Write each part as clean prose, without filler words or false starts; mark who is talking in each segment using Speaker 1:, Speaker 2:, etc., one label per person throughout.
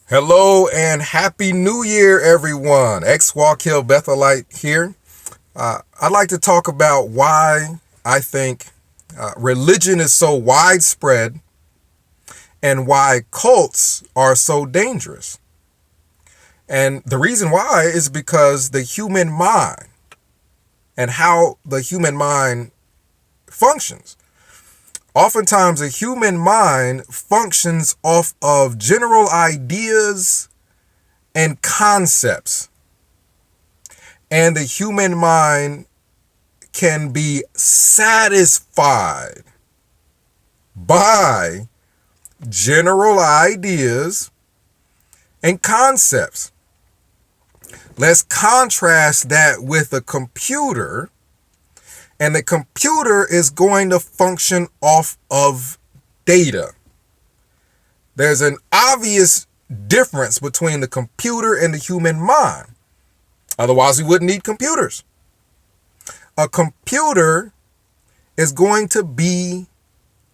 Speaker 1: Hello and happy new year, everyone. X-Walk-Hill Bethelite here. I'd like to talk about why I think religion is so widespread and why cults are so dangerous. And the reason why is because the human mind and how the human mind functions. Oftentimes, the human mind functions off of general ideas and concepts. And the human mind can be satisfied by general ideas and concepts. Let's contrast that with a computer. And the computer is going to function off of data. There's an obvious difference between the computer and the human mind. Otherwise, we wouldn't need computers. A computer is going to be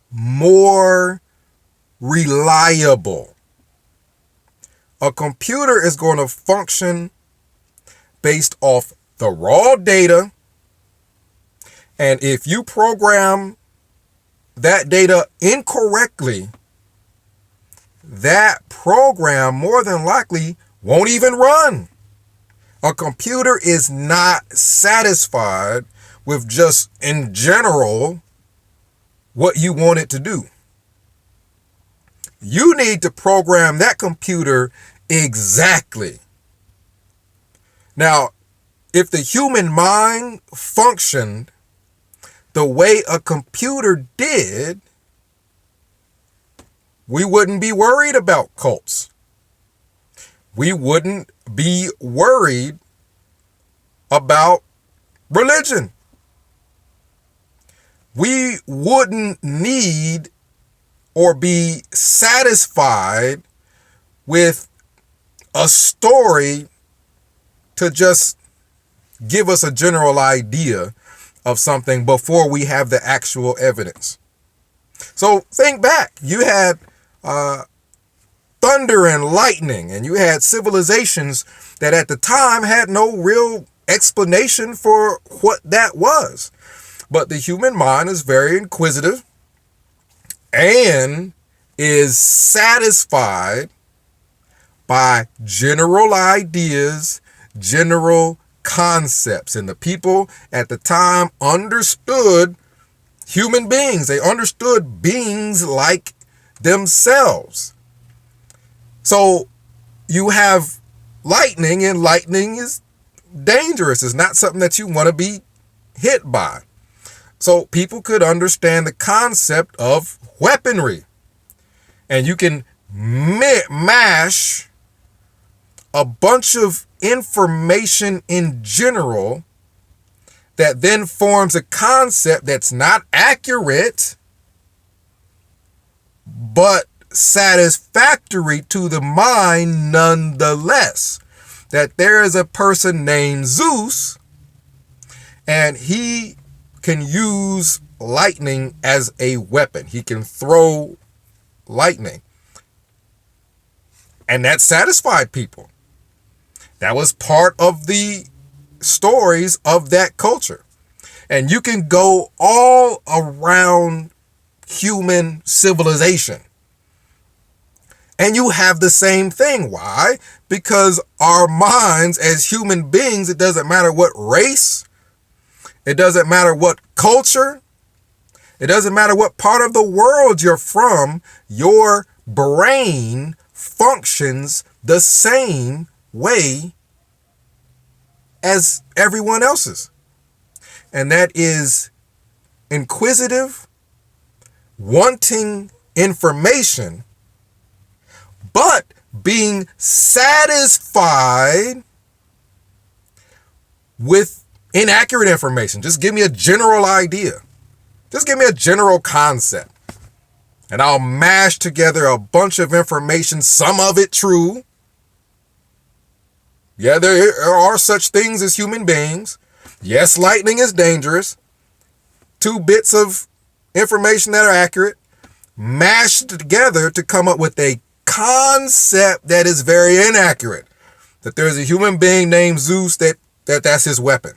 Speaker 1: more reliable. A computer is going to function based off the raw data. And if you program that data incorrectly, that program more than likely won't even run. A computer is not satisfied with just in general what you want it to do. You need to program that computer exactly. Now, if the human mind functioned the way a computer did, we wouldn't be worried about cults. We wouldn't be worried about religion. We wouldn't need or be satisfied with a story to just give us a general idea of something before we have the actual evidence. So think back. You had thunder and lightning, and you had civilizations that at the time had no real explanation for what that was. But the human mind is very inquisitive and is satisfied by general ideas, general concepts. And the people at the time understood human beings. They understood beings like themselves. So you have lightning, and lightning is dangerous. It's not something that you want to be hit by. So people could understand the concept of weaponry. And you can mash a bunch of information in general that then forms a concept that's not accurate, but satisfactory to the mind nonetheless. That there is a person named Zeus, and he can use lightning as a weapon. He can throw lightning. And that satisfied people. That was part of the stories of that culture. And you can go all around human civilization, and you have the same thing. Why? Because our minds as human beings, it doesn't matter what race, it doesn't matter what culture, it doesn't matter what part of the world you're from, your brain functions the same way as everyone else's. And that is inquisitive, wanting information, but being satisfied with inaccurate information. Just give me a general idea. Just give me a general concept. And I'll mash together a bunch of information, some of it true. Yeah, there are such things as human beings. Yes, lightning is dangerous. 2 bits of information that are accurate, mashed together to come up with a concept that is very inaccurate. That there's a human being named Zeus that's his weapon.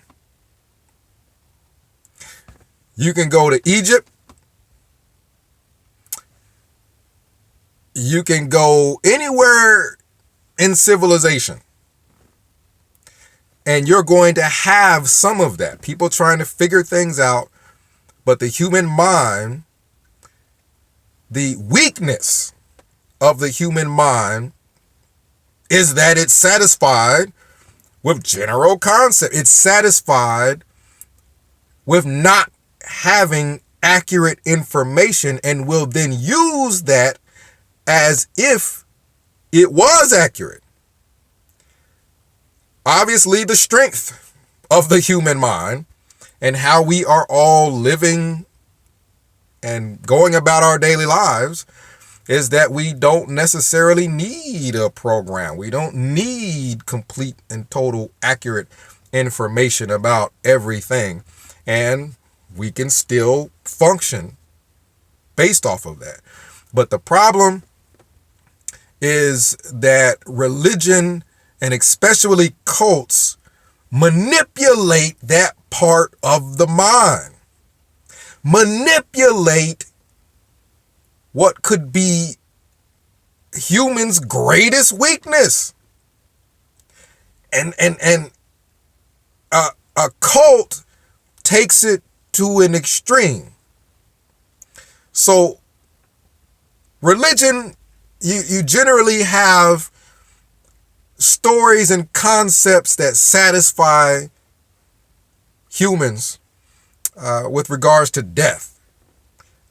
Speaker 1: You can go to Egypt. You can go anywhere in civilization. And you're going to have some of that. People trying to figure things out. But the human mind, the weakness of the human mind is that it's satisfied with general concept. It's satisfied with not having accurate information and will then use that as if it was accurate. Obviously, the strength of the human mind and how we are all living and going about our daily lives is that we don't necessarily need a program. We don't need complete and total accurate information about everything. And we can still function based off of that. But the problem is that religion and especially cults manipulate that part of the mind. Manipulate what could be humans' greatest weakness. And a cult takes it to an extreme. So religion, you generally have stories and concepts that satisfy humans with regards to death,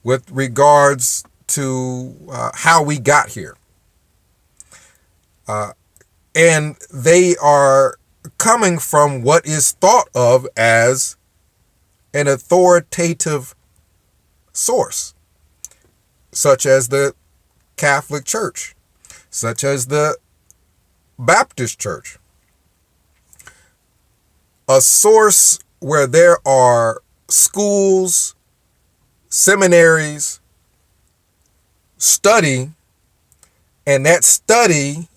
Speaker 1: with regards to how we got here. And they are coming from what is thought of as an authoritative source, such as the Catholic Church, such as the Baptist Church. A source where there are schools, seminaries, study, and that study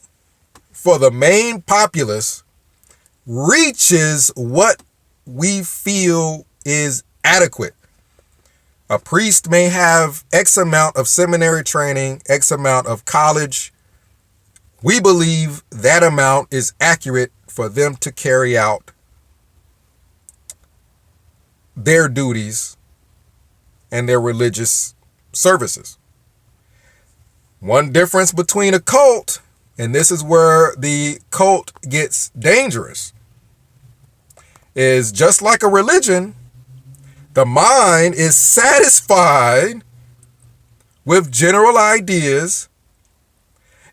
Speaker 1: for the main populace reaches what we feel is adequate. A priest may have X amount of seminary training, X amount of college. We believe that amount is accurate for them to carry out their duties and their religious services. One difference between a cult, and this is where the cult gets dangerous, is just like a religion, the mind is satisfied with general ideas,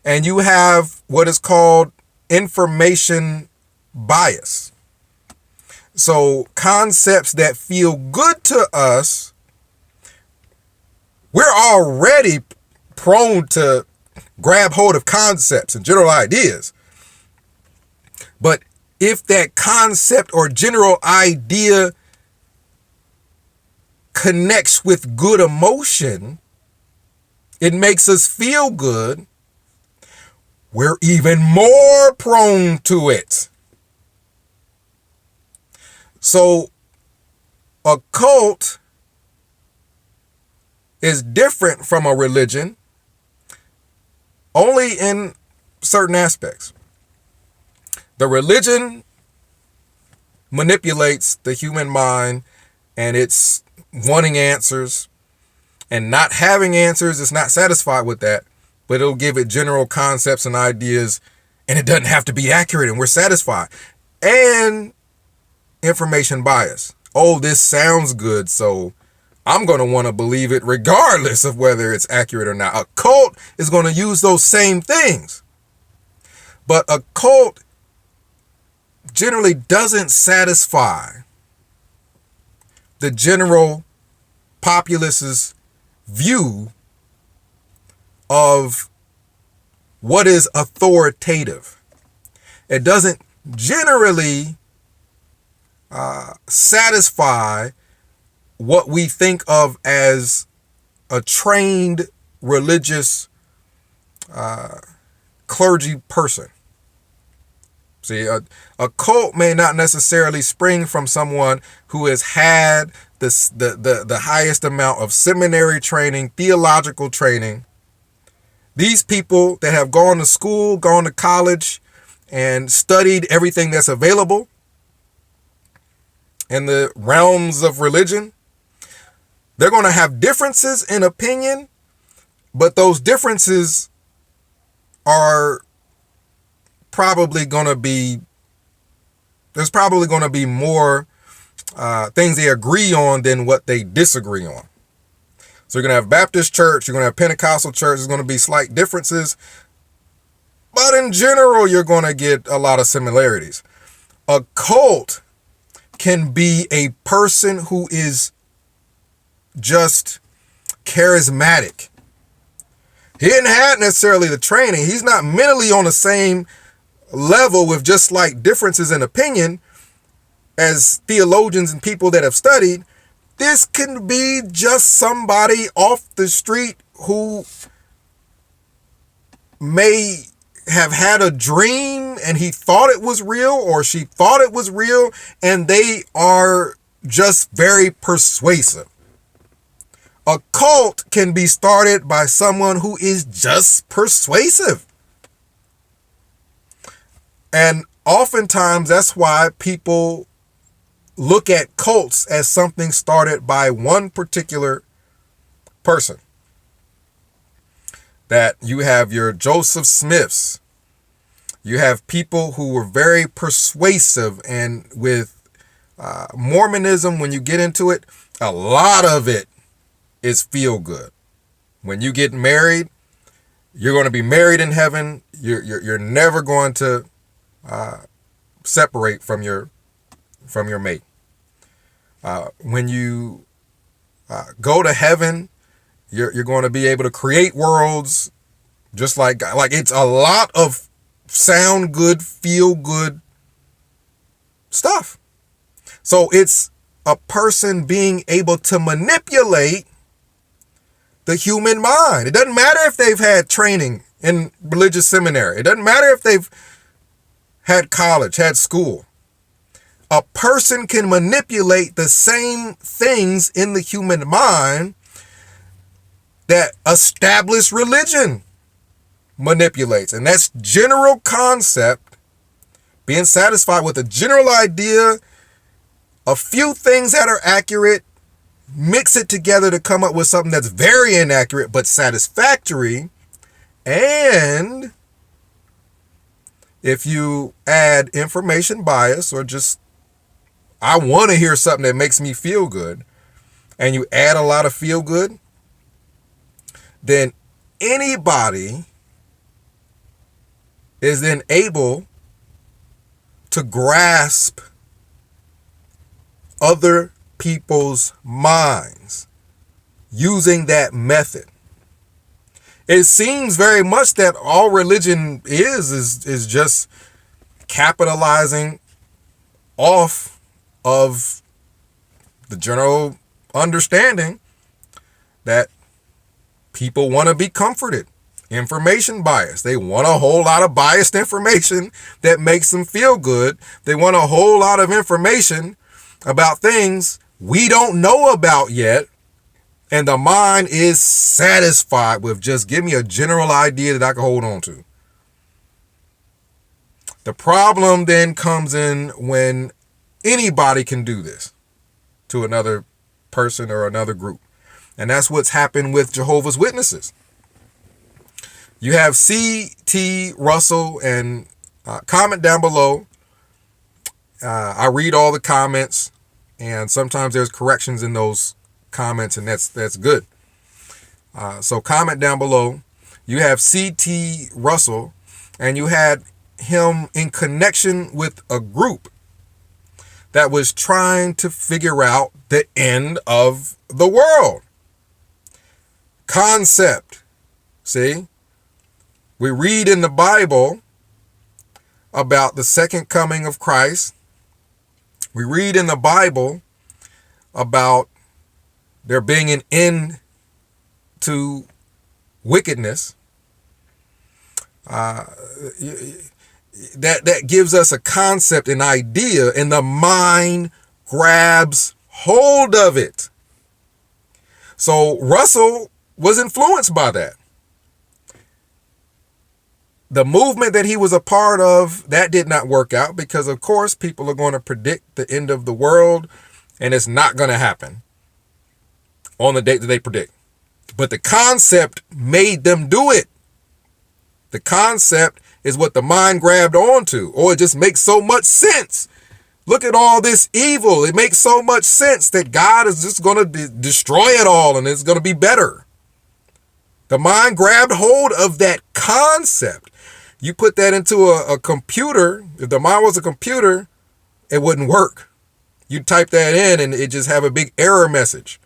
Speaker 1: and you have what is called information bias. So concepts that feel good to us, we're already prone to grab hold of concepts and general ideas. But if that concept or general idea connects with good emotion, it makes us feel good, we're even more prone to it. So a cult is different from a religion only in certain aspects. The religion manipulates the human mind, and it's wanting answers and not having answers. It's not satisfied with that, but it'll give it general concepts and ideas, and it doesn't have to be accurate, and we're satisfied. And information bias. Oh, this sounds good, so I'm going to want to believe it regardless of whether it's accurate or not. A cult is going to use those same things. But a cult generally doesn't satisfy the general populace's view of what is authoritative. It doesn't generally satisfy what we think of as a trained religious clergy person. See, a cult may not necessarily spring from someone who has had the highest amount of seminary training, theological training. These people that have gone to school, gone to college, and studied everything that's available in the realms of religion, they're going to have differences in opinion, but those differences are probably going to be, there's probably going to be more things they agree on than what they disagree on. So you're going to have Baptist church, you're going to have Pentecostal church, there's going to be slight differences, but in general, you're going to get a lot of similarities. A cult can be a person who is just charismatic. He didn't have necessarily the training. He's not mentally on the same level with just slight differences in opinion as theologians and people that have studied. This can be just somebody off the street who may have had a dream and he thought it was real, or she thought it was real, and they are just very persuasive. A cult can be started by someone who is just persuasive. And oftentimes that's why people look at cults as something started by one particular person. That you have your Joseph Smiths. You have people who were very persuasive, and with Mormonism, when you get into it, a lot of it is feel good. When you get married, you're going to be married in heaven. You're never going to separate from your mate. When you go to heaven, you're going to be able to create worlds just like it's a lot of sound good, feel good stuff. So it's a person being able to manipulate the human mind. It doesn't matter if they've had training in religious seminary. It doesn't matter if they've had college, had school. A person can manipulate the same things in the human mind that established religion manipulates. And that's general concept, being satisfied with a general idea, a few things that are accurate, mix it together to come up with something that's very inaccurate but satisfactory. And if you add information bias, or just, I want to hear something that makes me feel good, and you add a lot of feel good, then anybody is then able to grasp other people's minds using that method. It seems very much that all religion is just capitalizing off of the general understanding that people want to be comforted. Information bias. They want a whole lot of biased information that makes them feel good. They want a whole lot of information about things we don't know about yet. And the mind is satisfied with just give me a general idea that I can hold on to. The problem then comes in when anybody can do this to another person or another group. And that's what's happened with Jehovah's Witnesses. You have C.T. Russell, and comment down below. I read all the comments, and sometimes there's corrections in those comments, and that's good. So comment down below. You have C.T. Russell, and you had him in connection with a group that was trying to figure out the end of the world. Concept. See? We read in the Bible about the second coming of Christ. We read in the Bible about there being an end to wickedness. That gives us a concept, an idea, and the mind grabs hold of it. So Russell was influenced by that. The movement that he was a part of, that did not work out because, of course, people are going to predict the end of the world, and it's not going to happen on the date that they predict. But the concept made them do it. The concept is what the mind grabbed onto, or it just makes so much sense. Look at all this evil. It makes so much sense that God is just going to destroy it all and it's going to be better. The mind grabbed hold of that concept. You put that into a computer. If the mind was a computer, it wouldn't work. You type that in and it just have a big error message.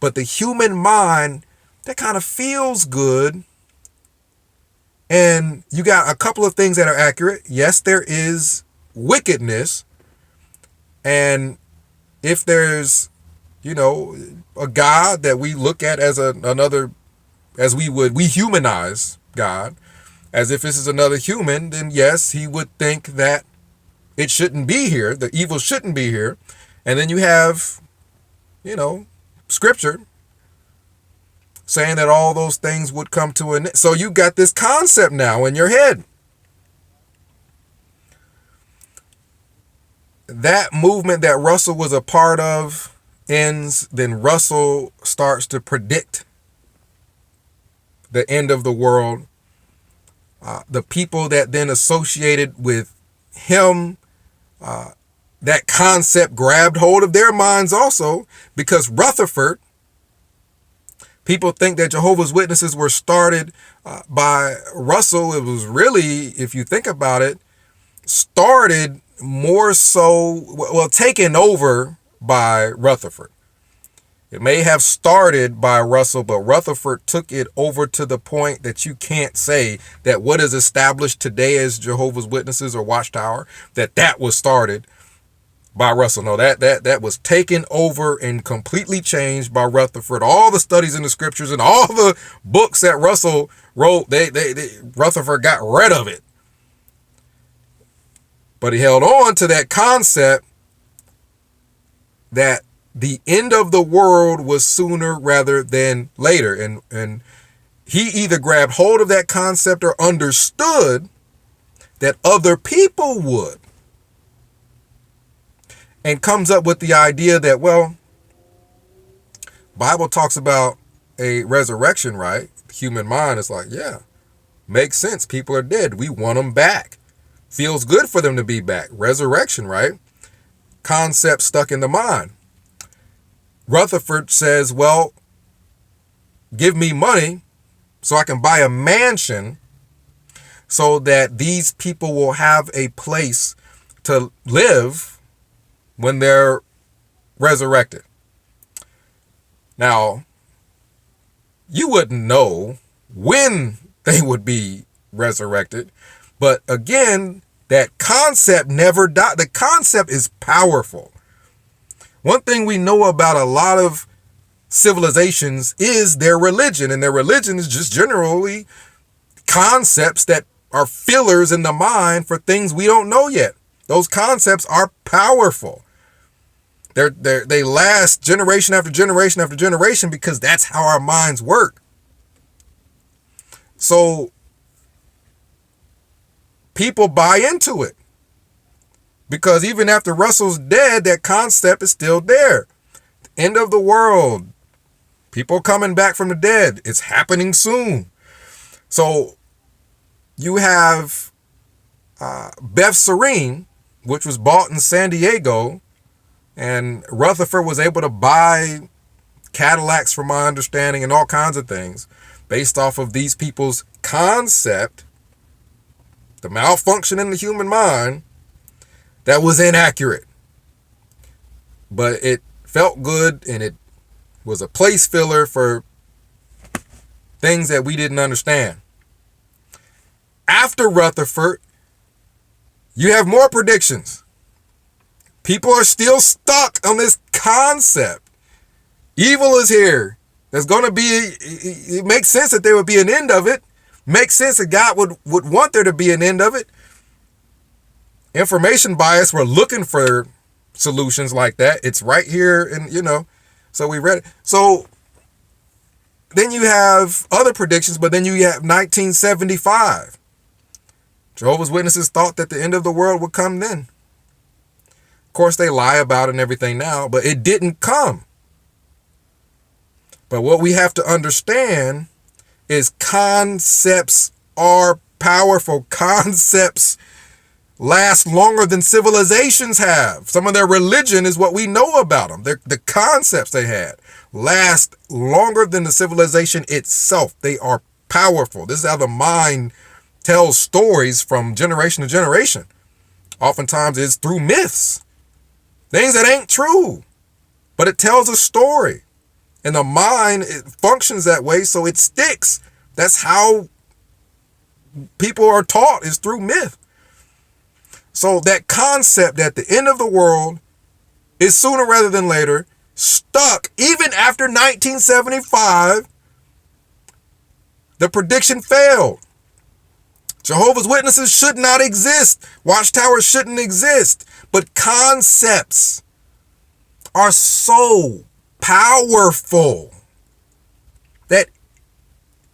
Speaker 1: But the human mind, that kind of feels good. And you got a couple of things that are accurate. Yes, there is wickedness. And if there's, a God that we look at as another, as we humanize God, as if this is another human, then yes, he would think that it shouldn't be here. The evil shouldn't be here. And then you have, scripture saying that all those things would come to an end. So you got this concept now in your head. That movement that Russell was a part of ends, then Russell starts to predict the end of the world. The people that then associated with him, that concept grabbed hold of their minds also, because Rutherford, people think that Jehovah's Witnesses were started by Russell. It was really, if you think about it, started more so, taken over by Rutherford. It may have started by Russell, but Rutherford took it over to the point that you can't say that what is established today as Jehovah's Witnesses or Watchtower, that was started by Russell. No, that was taken over and completely changed by Rutherford. All the studies in the scriptures and all the books that Russell wrote, Rutherford got rid of it. But he held on to that concept that the end of the world was sooner rather than later. And he either grabbed hold of that concept or understood that other people would. And comes up with the idea that, Bible talks about a resurrection, right? The human mind is like, yeah, makes sense. People are dead. We want them back. Feels good for them to be back. Resurrection, right? Concept stuck in the mind. Rutherford says, give me money so I can buy a mansion so that these people will have a place to live when they're resurrected. Now, you wouldn't know when they would be resurrected, but again, that concept never died. The concept is powerful. One thing we know about a lot of civilizations is their religion, and their religion is just generally concepts that are fillers in the mind for things we don't know yet. Those concepts are powerful. They last generation after generation after generation because that's how our minds work. So people buy into it because even after Russell's dead, that concept is still there. The end of the world, people coming back from the dead, it's happening soon. So you have Beth Serene, which was bought in San Diego, and Rutherford was able to buy Cadillacs, from my understanding, and all kinds of things based off of these people's concept, the malfunction in the human mind that was inaccurate. But it felt good, and it was a place filler for things that we didn't understand. After Rutherford, you have more predictions. People are still stuck on this concept. Evil is here. There's going to be, it makes sense that there would be an end of it, Makes sense that God would want there to be an end of it. Information bias, we're looking for solutions like that. It's right here, and so we read it. So then you have other predictions, but then you have 1975. Jehovah's Witnesses thought that the end of the world would come then. Of course, they lie about it and everything now, but it didn't come. But what we have to understand is concepts are powerful. Concepts last longer than civilizations have. Some of their religion is what we know about them. The concepts they had last longer than the civilization itself. They are powerful. This is how the mind tells stories from generation to generation. Oftentimes it's through myths, things that ain't true, but it tells a story. And the mind, it functions that way, so it sticks. That's how people are taught, is through myth. So that concept that the end of the world is sooner rather than later stuck. Even after 1975, the prediction failed. Jehovah's Witnesses should not exist. Watchtowers shouldn't exist. But concepts are so powerful that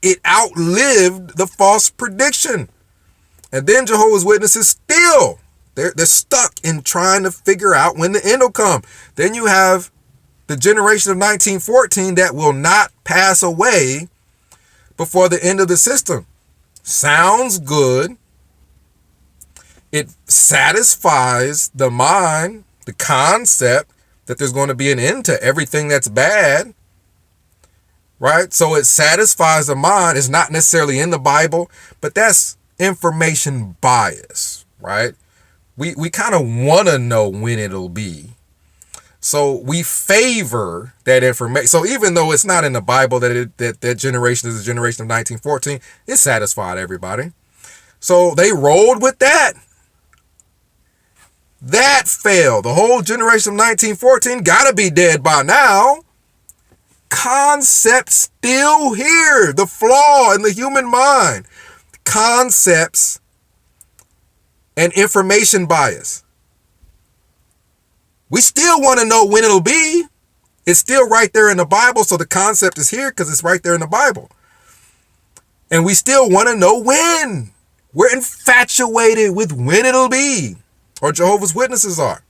Speaker 1: it outlived the false prediction. And then Jehovah's Witnesses still, they're stuck in trying to figure out when the end will come. Then you have the generation of 1914 that will not pass away before the end of the system. Sounds good. It satisfies the mind, the concept that there's going to be an end to everything that's bad, right? So it satisfies the mind. It's not necessarily in the Bible, but that's information bias, right? We kind of want to know when it'll be. So we favor that information. So even though it's not in the Bible that generation is the generation of 1914, it satisfied everybody. So they rolled with that. That failed. The whole generation of 1914 got to be dead by now. Concepts still here. The flaw in the human mind. Concepts and information bias. We still want to know when it'll be. It's still right there in the Bible, so the concept is here because it's right there in the Bible. And we still want to know when. We're infatuated with when it'll be, or Jehovah's Witnesses are.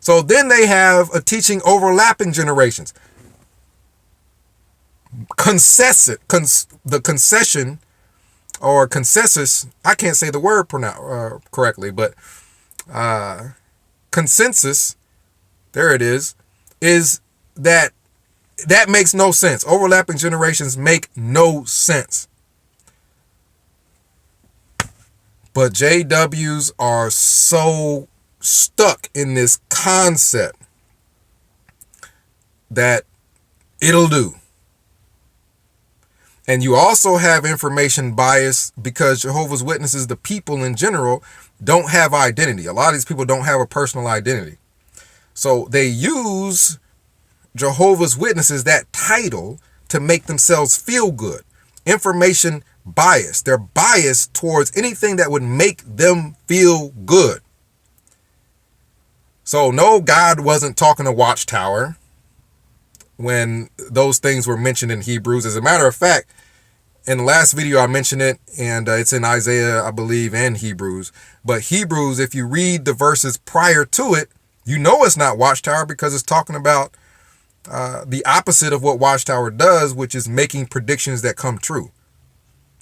Speaker 1: So then they have a teaching overlapping generations. The concession or consensus, I can't say the word correctly, but consensus, there it is that makes no sense. Overlapping generations make no sense. But JWs are so stuck in this concept that it'll do. And you also have information bias because Jehovah's Witnesses, the people in general, don't have identity. A lot of these people don't have a personal identity. So they use Jehovah's Witnesses, that title, to make themselves feel good. Information bias. They're biased towards anything that would make them feel good. So no, God wasn't talking to Watchtower when those things were mentioned in Hebrews. As a matter of fact, in the last video I mentioned it, and it's in Isaiah, I believe, and Hebrews. But Hebrews, if you read the verses prior to it, you know it's not Watchtower because it's talking about the opposite of what Watchtower does, which is making predictions that come true.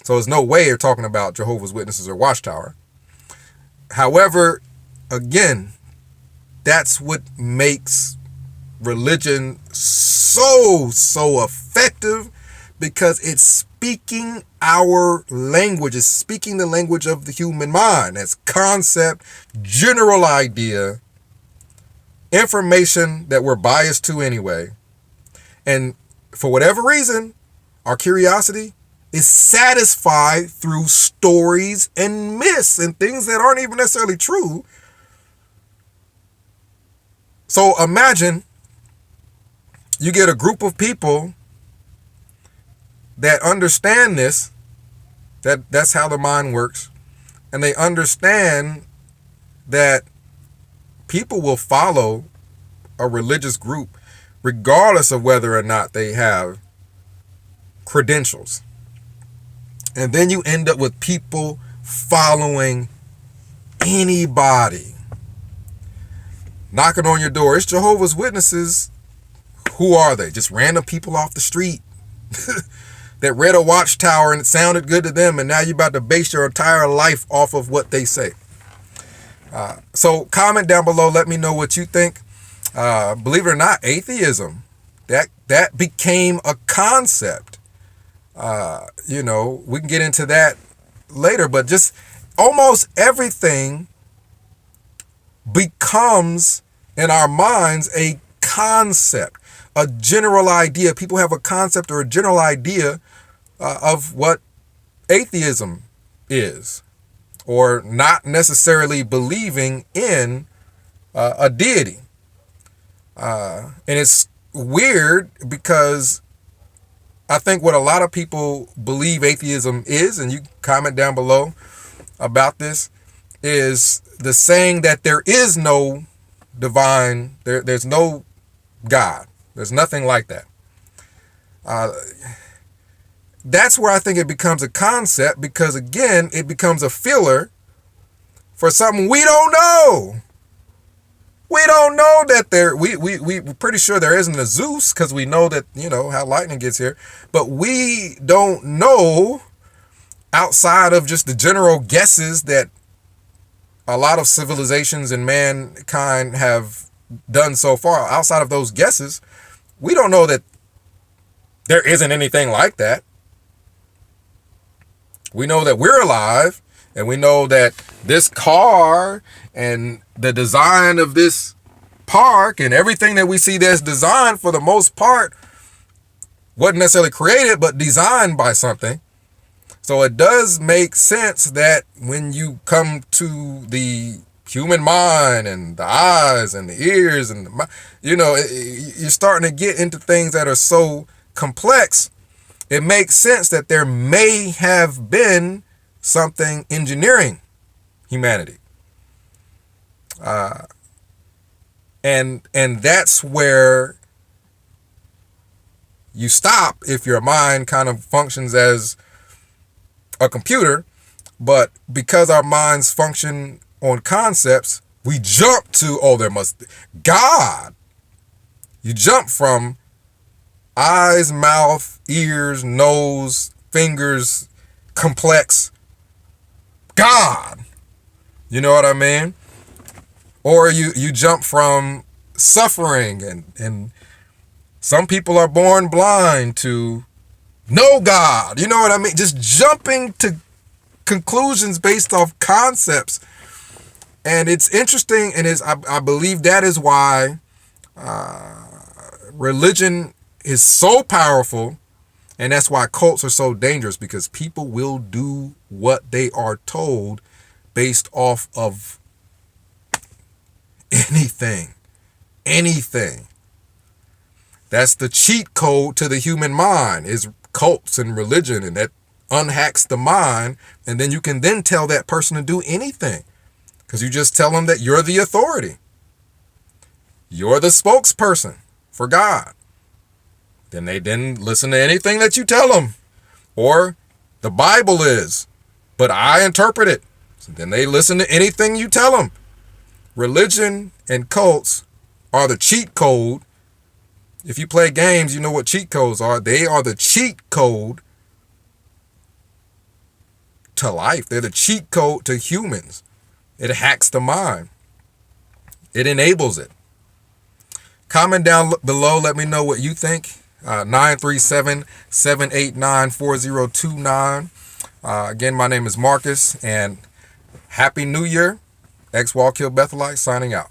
Speaker 1: So there's no way you're talking about Jehovah's Witnesses or Watchtower. However, again, that's what makes religion so effective, because it's speaking our language. It's speaking the language of the human mind. That's concept, general idea, information that we're biased to anyway. And for whatever reason, our curiosity is satisfied through stories and myths and things that aren't even necessarily true. So imagine you get a group of people that understand this That's how the mind works. And they understand that people will follow a religious group regardless of whether or not they have credentials. And then you end up with people following anybody. Knocking on your door. It's Jehovah's Witnesses. Who are they? Just random people off the street that read a watchtower and it sounded good to them, and now you're about to base your entire life off of what they say. So comment down below. Let me know what you think. Believe it or not, atheism, that became a concept. We can get into that later, but just almost everything becomes in our minds a concept, a general idea. People have a concept or a general idea of what atheism is, or not necessarily believing in a deity. And it's weird because I think what a lot of people believe atheism is, and you comment down below about this, is the saying that there is no divine, there's no God. There's nothing like that. That's where I think it becomes a concept, because again, it becomes a filler for something we don't know. We don't know that we're pretty sure there isn't a Zeus, because we know that, how lightning gets here. But we don't know, outside of just the general guesses that a lot of civilizations and mankind have done so far. Outside of those guesses, we don't know that there isn't anything like that. We know that we're alive, and we know that this car and the design of this park and everything that we see that's designed, for the most part, wasn't necessarily created, but designed by something. So it does make sense that when you come to the human mind and the eyes and the ears and you're starting to get into things that are so complex, it makes sense that there may have been something engineering humanity. And that's where you stop if your mind kind of functions as a computer. But because our minds function on concepts, we jump to, there must be God. You jump from eyes, mouth, ears, nose, fingers, complex, God. You know what I mean? Or you jump from suffering and some people are born blind to no God. You know what I mean? Just jumping to conclusions based off concepts. And it's interesting, and I believe that is why religion is so powerful, and that's why cults are so dangerous, because people will do what they are told based off of anything. That's the cheat code to the human mind, is cults and religion, and that unhacks the mind, and then you can then tell that person to do anything, because you just tell them that you're the authority. You're the spokesperson for God. Then they didn't listen to anything that you tell them. Or the Bible is, but I interpret it. So then they listen to anything you tell them. Religion and cults are the cheat code. If you play games, you know what cheat codes are. They are the cheat code to life. They're the cheat code to humans. It hacks the mind. It enables it. Comment down below. Let me know what you think. 937-789-4029. Again, my name is Marcus, and Happy New Year. X Wall Kill Bethelite signing out.